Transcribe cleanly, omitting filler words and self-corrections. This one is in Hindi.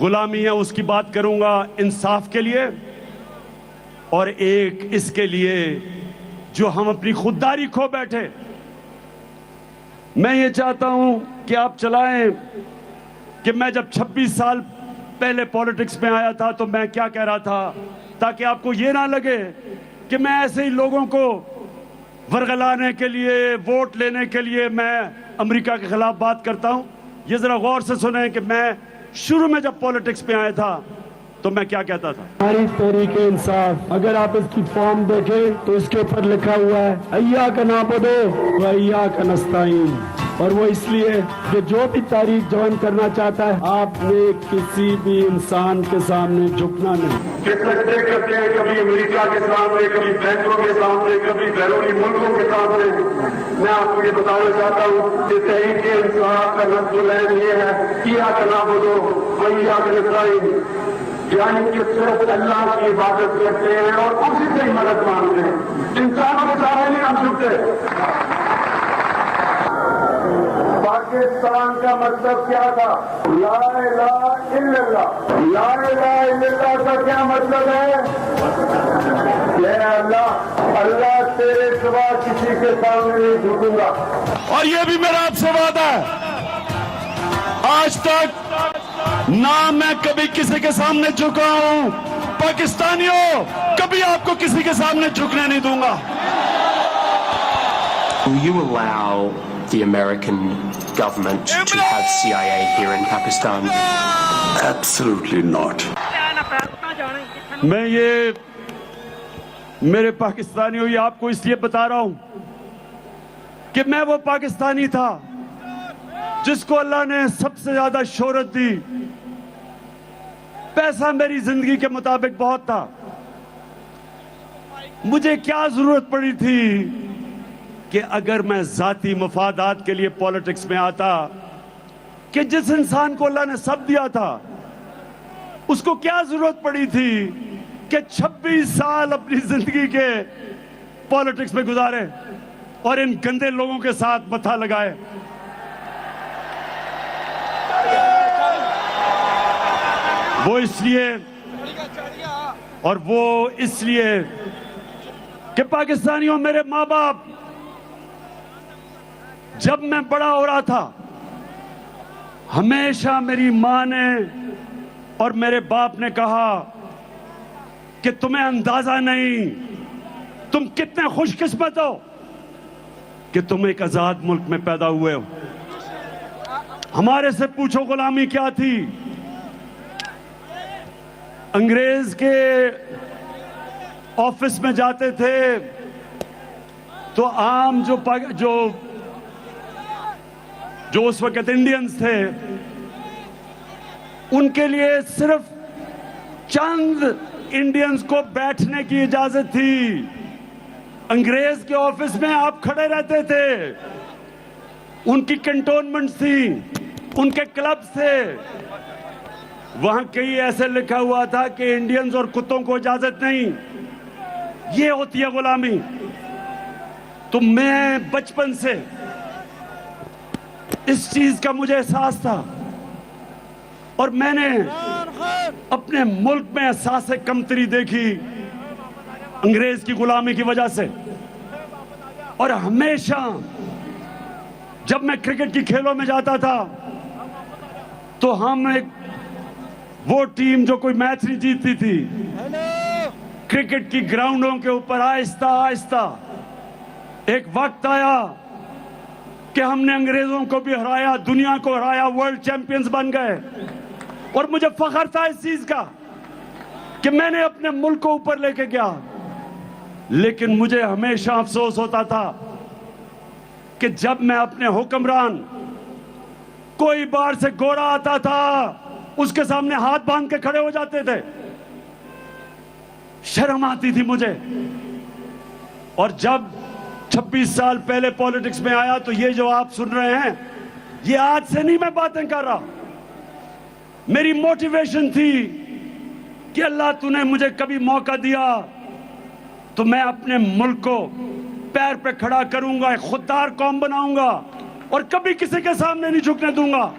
गुलामी है उसकी बात करूंगा इंसाफ के लिए, और एक इसके लिए जो हम अपनी खुददारी खो बैठे। मैं ये चाहता हूं कि आप चलाएं कि मैं जब 26 साल पहले पॉलिटिक्स में आया था तो मैं क्या कह रहा था, ताकि आपको ये ना लगे कि मैं ऐसे ही लोगों को वरगलाने के लिए, वोट लेने के लिए मैं अमेरिका के खिलाफ बात करता हूं। ये जरा गौर से सुने कि मैं शुरू में जब पॉलिटिक्स में आया था तो मैं क्या कहता था। हमारी तहरीके इंसाफ, अगर आप इसकी फॉर्म देखें तो इसके ऊपर लिखा हुआ है अय्या का नाबुदो व अय्या का नस्ताईन, और वो इसलिए कि जो भी तारीख ज्वाइन करना चाहता है आपने किसी भी इंसान के सामने झुकना नहीं। करते हैं कभी अमेरिका के सामने, कभी बैंकों के सामने, कभी बैरूनी मुल्कों के सामने। मैं आपको ये बताना चाहता हूँ कि तहरीक इंसाफ का नस्ल ये है अय्या का नाबुदो व अय्या का नस्ताईन, यानी कि सिर्फ अल्लाह की इबादत करते हैं और उसी से ही मदद मांगते हैं, इंसानों के सामने नहीं हम झुकते। पाकिस्तान का मतलब क्या था? ला इलाहा इल्लल्लाह। ला इलाहा इल्लल्लाह का क्या मतलब है? अल्लाह तेरे सिवा किसी के सामने नहीं झुकूंगा। और ये भी मेरा आपसे वादा है, आज तक ना मैं कभी किसी के सामने झुका हूं, पाकिस्तानियों कभी आपको किसी के सामने झुकने नहीं दूंगा। Will you allow the American government to have CIA here in Pakistan? Absolutely not. मैं ये मेरे पाकिस्तानियों ये आपको इसलिए बता रहा हूं कि मैं वो पाकिस्तानी था जिसको अल्लाह ने सबसे ज्यादा शोहरत दी। पैसा मेरी जिंदगी के मुताबिक बहुत था, मुझे क्या जरूरत पड़ी थी कि अगर मैं जाती मफादात के लिए पॉलिटिक्स में आता, कि जिस इंसान को अल्लाह ने सब दिया था उसको क्या जरूरत पड़ी थी कि 26 साल अपनी जिंदगी के पॉलिटिक्स में गुजारे और इन गंदे लोगों के साथ मथा लगाए। वो इसलिए और वो इसलिए कि पाकिस्तानियों, मेरे माँ बाप, जब मैं बड़ा हो रहा था हमेशा मेरी माँ ने और मेरे बाप ने कहा कि तुम्हें अंदाजा नहीं, तुम कितने खुशकिस्मत हो कि तुम एक आजाद मुल्क में पैदा हुए हो। हमारे से पूछो गुलामी क्या थी? अंग्रेज के ऑफिस में जाते थे तो आम जो उस वक्त इंडियंस थे उनके लिए सिर्फ चंद इंडियंस को बैठने की इजाजत थी। अंग्रेज के ऑफिस में आप खड़े रहते थे, उनकी कैंटोनमेंट थी, उनके क्लब थे, वहां कहीं ऐसे लिखा हुआ था कि इंडियंस और कुत्तों को इजाजत नहीं। ये होती है गुलामी। तो मैं बचपन से इस चीज का मुझे एहसास था और मैंने अपने मुल्क में एहसास कमतरी देखी अंग्रेज की गुलामी की वजह से। और हमेशा जब मैं क्रिकेट की खेलों में जाता था तो वो टीम जो कोई मैच नहीं जीतती थी, क्रिकेट की ग्राउंडों के ऊपर आहिस्ता आहिस्ता एक वक्त आया कि हमने अंग्रेजों को भी हराया, दुनिया को हराया, वर्ल्ड चैंपियंस बन गए। और मुझे फख्र था इस चीज का कि मैंने अपने मुल्क को ऊपर लेके गया। लेकिन मुझे हमेशा अफसोस होता था कि जब मैं अपने हुक्मरान, कोई बाहर से गोरा आता था उसके सामने हाथ बांध के खड़े हो जाते थे, शर्म आती थी मुझे। और जब 26 साल पहले पॉलिटिक्स में आया तो ये जो आप सुन रहे हैं, ये आज से नहीं मैं बातें कर रहा। मेरी मोटिवेशन थी कि अल्लाह तूने मुझे कभी मौका दिया तो मैं अपने मुल्क को पैर पे खड़ा करूंगा, एक खुददार कौम बनाऊंगा और कभी किसी के सामने नहीं झुकने दूंगा।